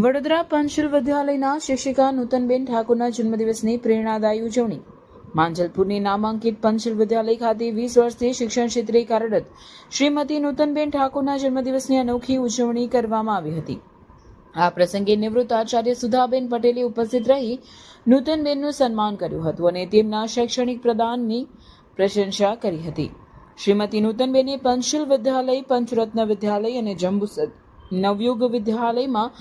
વડોદરા પંચશીલ વિદ્યાલયના શિક્ષિકા નૂતનબેન ઠાકોરના જન્મદિવસની પ્રેરણાદાયી ઉજવણી. માંજલપુરની નામાંકિત પંચશીલ વિદ્યાલય ખાતે 20 વર્ષથી શિક્ષણ ક્ષેત્રે કાર્યરત શ્રીમતી નૂતનબેન ઠાકોરના જન્મદિવસની અનોખી ઉજવણી કરવામાં આવી હતી. આ પ્રસંગે નિવૃત્ત આચાર્ય સુધાબેન પટેલે ઉપસ્થિત રહી નૂતનબેનનું સન્માન કર્યું હતું અને તેમના શૈક્ષણિક પ્રદાનની પ્રશંસા કરી હતી. શ્રીમતી નૂતનબેને પંચશીલ વિદ્યાલય, પંચરત્ન વિદ્યાલય અને જંબુસર નવયુગ વિદ્યાલયમાં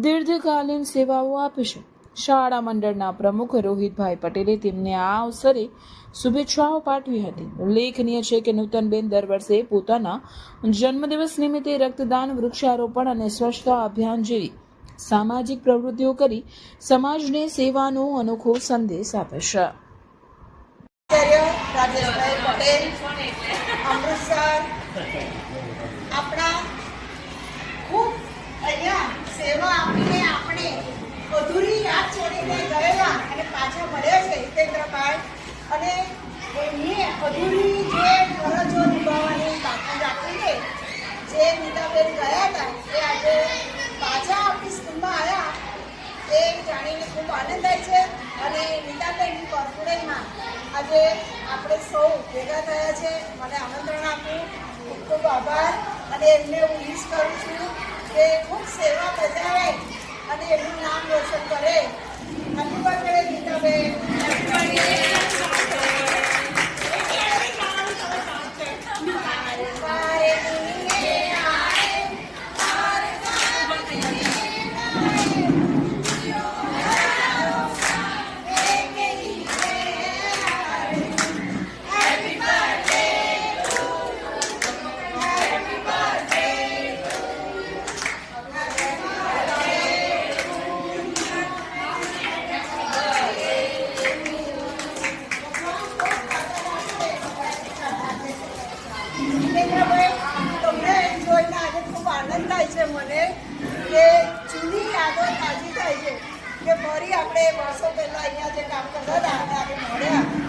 દીર્ઘકાલીન સેવાઓ આપી છે. શાળા મંડળના પ્રમુખ રોહિતભાઈ પટેલે તેમને આ અવસરે શુભેચ્છાઓ પાઠવી હતી. ઉલ્લેખનીય છે કે નૂતનબેન દર વર્ષે પોતાના જન્મદિવસ નિમિત્તે રક્તદાન, વૃક્ષારોપણ અને સ્વચ્છતા અભિયાન જેવી સામાજિક પ્રવૃત્તિઓ કરી સમાજને સેવાનો અનોખો સંદેશ આપે છે. રાજેશભાઈ પટેલ, અમૃતસર, આપણા ખૂબ અહીંયા સેવા આપીને આપણે અધૂરી યાદ છોડીને ગયેલા અને પાછા મળ્યા છે હિતેન્દ્રભાઈ, અને એમની અધૂરી જે ફરજો નિભાવવાની બાકી રાખીને જે નીતાબેન ગયા હતા એ આજે પાછા આપણી સ્કૂલમાં આવ્યા એ જાણીને ખૂબ આનંદ થાય છે. અને નીતાબેનની કોર્પોરેટમાં આજે આપણે સૌ ભેગા થયા છે. મને આમંત્રણ આપ્યું, ખૂબ ખૂબ આભાર. અને એમને હું વિશ કરું છું કે ખૂબ સેવા બજાવે અને એમનું નામ રોશન કરે. Happy birthday Nitaben. તમને જોઈને આજે ખૂબ આનંદ થાય છે મને કે જૂની યાદો તાજી થાય છે કે ફરી આપણે વર્ષો પહેલાં અહીંયા જે કામ કરતા હતા અને આપણે મળ્યા